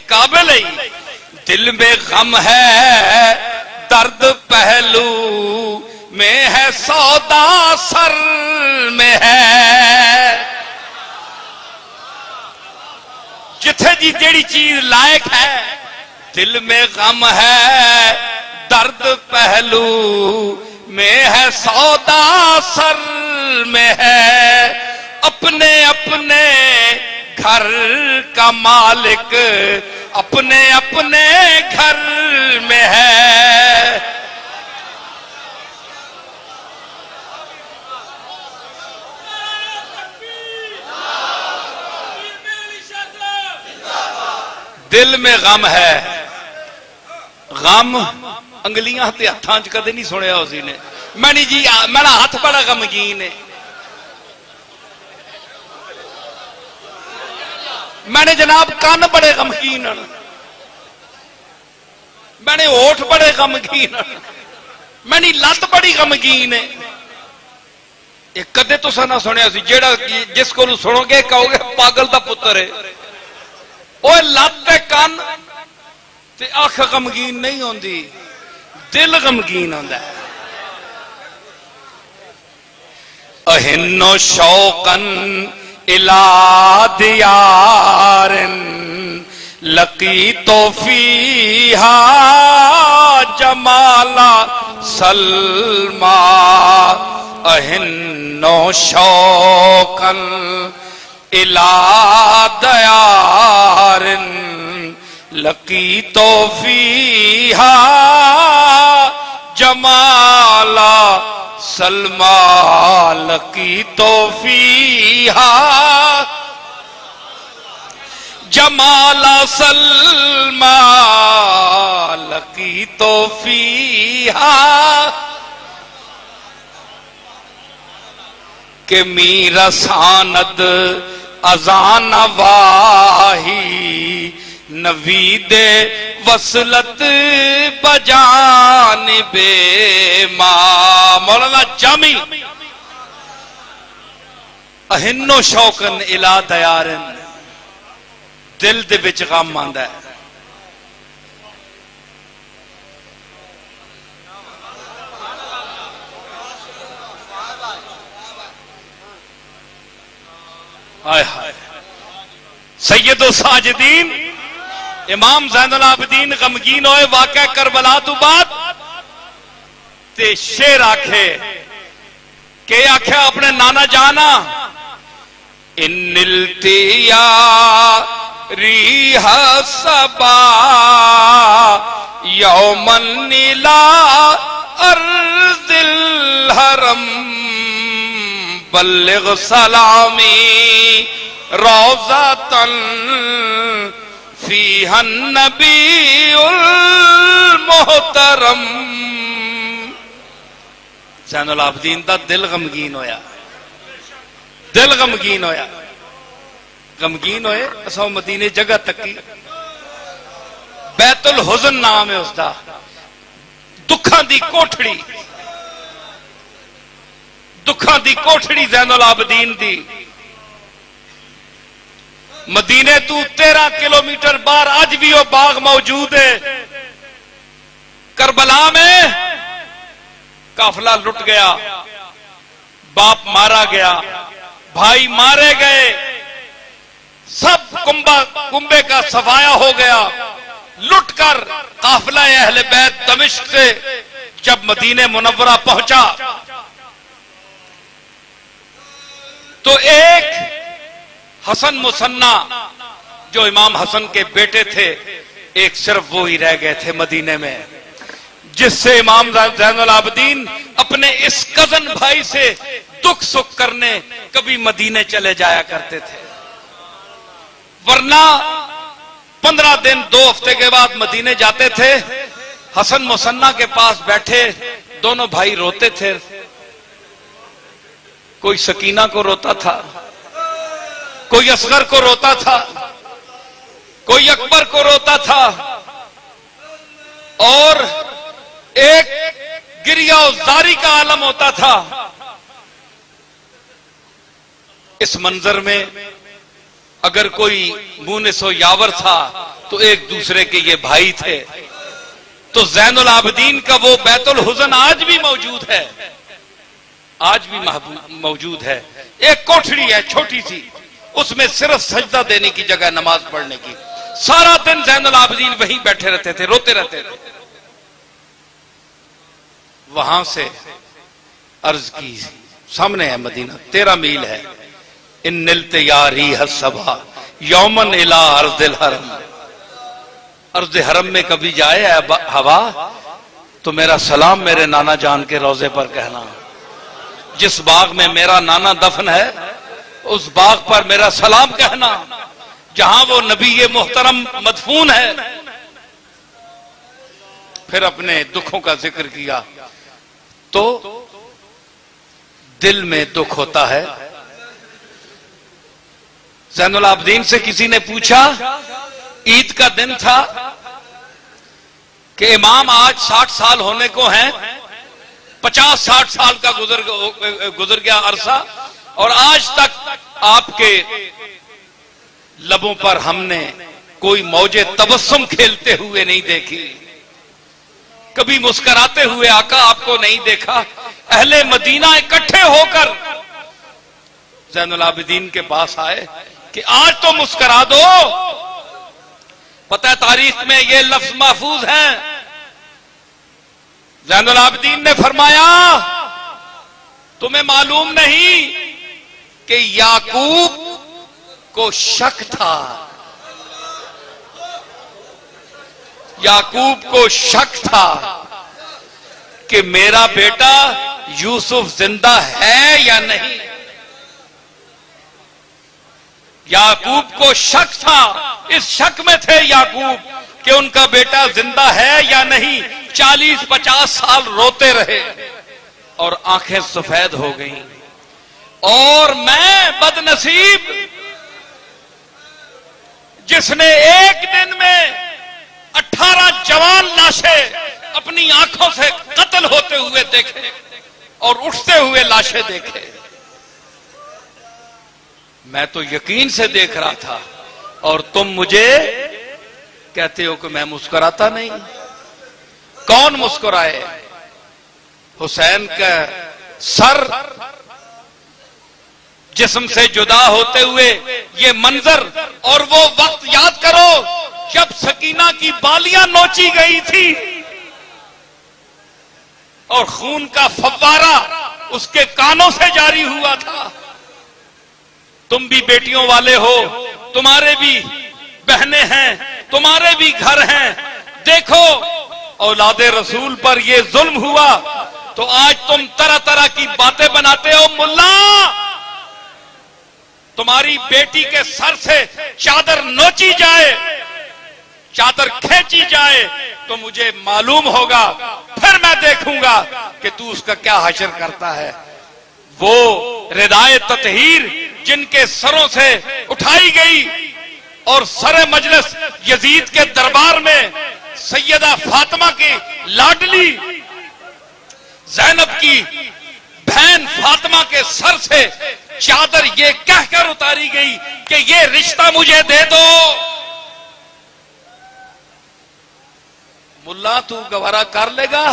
काबिल ही। दिल में गम है दर्द पहलू में है, सौदा सर में है। जिथे जी जेड़ी चीज लायक है, दिल में गम है दर्द पहलू में है, सौदा सर में है। अपने अपने घर का मालिक अपने अपने घर में है। दिल में गम है। गम अंगलियां ते हत्थां च कदे नहीं सुनिया उसी ने। मैंने जी मेरा हाथ बड़ा गमगीन है, मैंने जनाब कान बड़े गमगीन, मैंने होठ बड़े गमगीन, मैंने लत बड़ी गमगीन है। एक कदे तुसा ना सुनिया सी, जेड़ा जिस को सुनोगे कहोगे पागल दा पुत्र है। ओए लत ते कान ते अख गमगीन नहीं होंदी, दिल गमगीन होंदा है। अहिन्नो शौकन इला दियारन लकी तो फीहा जमाला सलमा। अहिन्नो शौकन इला दयारन लकी तो फीहा जमाला सलमा। लकी तो फीहा जमाला सलमा। लकी तो फीहा के मीरा सानद अजान वाही नवीदे वसलत बजान बे मां। मौलाना जामी अहिन्नो शौकन इला दयारन, दिल दे विच गम आंदा है। हाय हाय सैयदो साजिदीन इमाम ज़ैनुल आबिदीन गमगीन होए वाक़या करबला तो बाद ते शेर आखे के आख्या अपने नाना जाना इन्निल्तिया रिहा सबा यौमन नीला अर्ज़िल हरम बल्लिग सलामी रौज़तन फीहन नबीउल मोहतरम। ज़ैनुल आबिदीन दा दिल गमगीन होया, दिल गमगीन होया। गमगीन होए असां मदीने जगह तकी, बैतुल हुज़न नाम है उसका, दुखां दी कोठड़ी, दुखां दी कोठड़ी ज़ैनुल आबिदीन दी। मदीने तू 13 किलोमीटर बाहर आज भी वो बाग मौजूद है। करबला में काफिला लुट गया, बाप मारा गया, भाई मारे गए, सब कुंबे का सफाया हो गया। लुटकर काफिला अहले बैत दमिश्क से जब मदीने मुनव्वरा पहुंचा तो एक हसन मुसन्ना जो इमाम हसन के बेटे थे, एक सिर्फ वो ही रह गए थे मदीने में, जिससे इमाम ज़ैनुल आबिदीन अपने इस कजन भाई से दुख सुख करने कभी मदीने चले जाया करते थे। वरना 15 दिन 2 हफ्ते के बाद मदीने जाते थे। हसन मुसन्ना के पास बैठे दोनों भाई रोते थे। कोई सकीना को रोता था, कोई असगर को रोता था, कोई अकबर को रोता था, और एक गिरिया जारी का आलम होता था। इस मंजर में अगर कोई मुनिस यावर था तो एक दूसरे के ये भाई थे। तो ज़ैनुल आबिदीन का वो बैतुल हुज़न आज भी मौजूद है, आज भी मौजूद है। एक कोठड़ी है छोटी सी, उसमें सिर्फ सजदा देने की जगह नमाज पढ़ने की। सारा दिन ज़ैनुल आबिदीन वहीं बैठे रहते थे, रोते रहते थे। वहां से अर्ज की, सामने है मदीना, 13 मील है। इन निलते यारी हसबा यौमन इला अर्दिल हरम। अर्ज़ हरम में कभी जाए हवा तो मेरा सलाम मेरे नाना जान के रोजे पर कहना। जिस बाग में मेरा नाना दफन है उस बाग पर मेरा सलाम कहना, जहां वो नबी ये मोहतरम मदफून है। फिर अपने दुखों का जिक्र किया तो दिल में दुख होता है। ज़ैनुल आबिदीन से किसी ने पूछा, ईद का दिन था कि इमाम आज 60 साल होने को हैं, 50-60 साल का गुजर गया अरसा, और आज तक आपके लबों पर हमने कोई मौजे तबस्सुम खेलते हुए नहीं देखी, कभी मुस्कुराते हुए आका आपको नहीं देखा। अहले मदीना इकट्ठे होकर ज़ैनुल आबिदीन के पास आए कि आज तो मुस्कुरा दो। पता है तारीख में ये लफ्ज महफूज है। ज़ैनुल आबिदीन ने फरमाया, तुम्हें मालूम नहीं कि याकूब को शक था, याकूब को शक था कि मेरा बेटा यूसुफ जिंदा है या नहीं। याकूब को शक था, इस शक में थे याकूब कि उनका बेटा जिंदा है या नहीं। 40-50 साल रोते रहे और आंखें सफेद हो गईं। और मैं बदनसीब जिसने एक दिन में 18 जवान लाशें अपनी आंखों से कत्ल होते हुए देखे और उठते हुए लाशें देखे। मैं तो यकीन से देख रहा था और तुम मुझे कहते हो कि मैं मुस्कुराता नहीं। कौन मुस्कुराए? हुसैन का सर जिस्म से जुदा होते हुए ये मंजर, और वो वक्त याद करो जब सकीना की बालियां नोची गई थी और खून का फव्वारा उसके कानों से जारी हुआ था। तुम भी बेटियों वाले हो, तुम्हारे भी बहनें हैं, तुम्हारे भी घर हैं। देखो औलादे रसूल पर ये जुल्म हुआ तो आज तुम तरह तरह की बातें बनाते हो। मुल्ला, तुम्हारी बेटी के सर से चादर नोची जाए, चादर खींची जाए तो मुझे मालूम होगा, फिर मैं देखूंगा कि तू उसका क्या हशर करता है। वो रिदाए ततहीर जिनके सरों से उठाई गई और सरे मजलिस यजीद के दरबार में सैयदा फातिमा की लाडली ज़ैनब की बहन फातिमा के सर से चादर ये कहकर उतारी गई कि ये रिश्ता मुझे दे दो। मुल्ला, तू गवारा कर लेगा?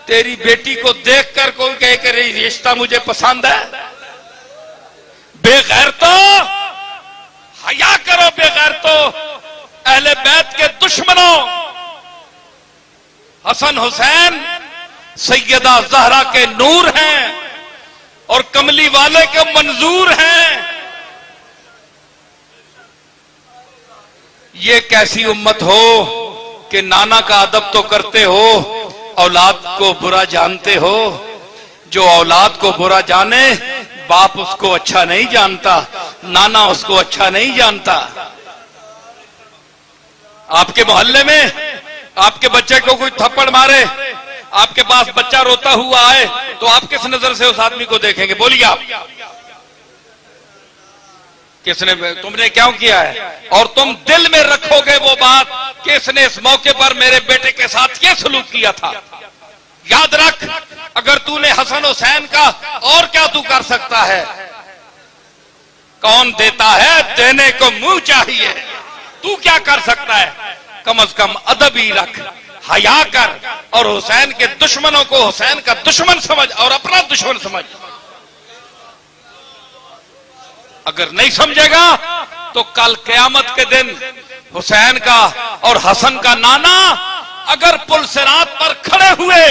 तेरी बेटी को देखकर कोई कहे कि रिश्ता मुझे पसंद है? बेगैरतो, हया करो बेगैरतो। अहले बैत के दुश्मनों, हसन हुसैन सैयदा ज़हरा के नूर हैं और कमली वाले के मंजूर हैं। ये कैसी उम्मत हो कि नाना का अदब तो करते हो, औलाद को बुरा जानते हो। जो औलाद को बुरा जाने, बाप उसको अच्छा नहीं जानता, नाना उसको अच्छा नहीं जानता। आपके मोहल्ले में आपके बच्चे को कोई थप्पड़ मारे, आपके पास बच्चा रोता हुआ आए तो आप किस नजर से उस आदमी को देखेंगे? बोलिए आप, किसने, तुमने क्या किया है? और तुम दिल में रखोगे वो बात कि इसने इस मौके पर मेरे बेटे के साथ ये सलूक किया था। याद रख, अगर तूने हसन हुसैन का, और क्या तू कर सकता है? कौन देता है, देने को मुंह चाहिए। तू क्या कर सकता है? कम से कम अदब ही रख, हया कर, और हुसैन के दुश्मनों को हुसैन का दुश्मन समझ और अपना दुश्मन समझ। अगर नहीं समझेगा तो कल क़यामत के दिन हुसैन का और हसन का नाना अगर पुल सिरात पर खड़े हुए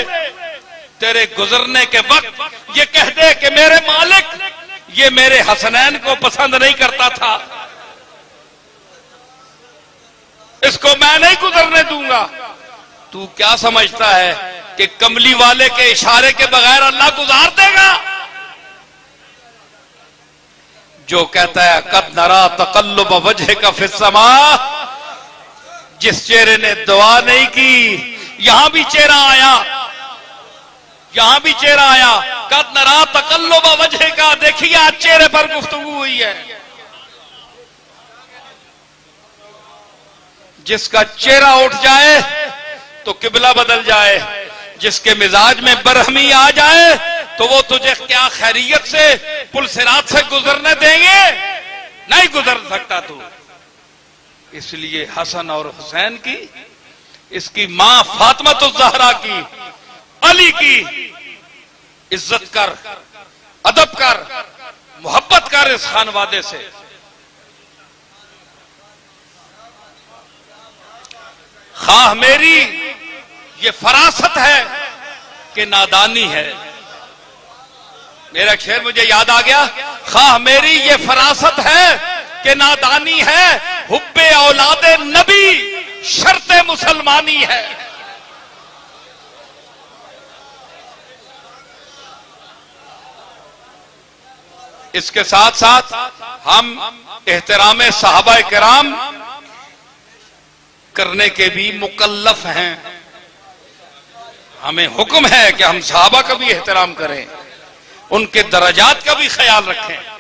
तेरे गुजरने के वक्त ये कह दे कि मेरे मालिक ये मेरे हसनैन को पसंद नहीं करता था, इसको मैं नहीं गुजरने दूंगा, तू क्या समझता है कि कमली वाले के इशारे के बगैर अल्लाह गुजार देगा? जो कहता है कद नरा तकल्लुब वजहिका फिस्समा, जिस चेहरे ने दुआ नहीं की यहां भी चेहरा आया, यहां भी चेहरा आया। कद नरा तकल्लुब वजहिका, देखिए आज चेहरे पर गुफ्तगू हुई है। जिसका चेहरा उठ जाए तो किबला बदल जाए, जिसके मिजाज में बरहमी आ जाए तो वो तुझे क्या खैरियत से पुल सिरात से गुजरने देंगे? नहीं गुजर सकता तू। इसलिए हसन और हुसैन की, इसकी मां फातिमा ज़हरा की, अली की इज्जत कर, अदब कर, मोहब्बत कर इस खानवादे से। खाह मेरी ये फरासत है कि नादानी है। मेरा शेर मुझे याद आ गया, खाह मेरी ये फरासत है कि नादानी है, हुब्बे औलादे नबी शर्ते मुसलमानी है। इसके साथ साथ हम एहतराम सहाबा किराम करने के भी मुकल्लफ हैं। हमें हुक्म है कि हम सहाबा का भी एहतराम करें, उनके दर्जात का भी ख्याल रखें।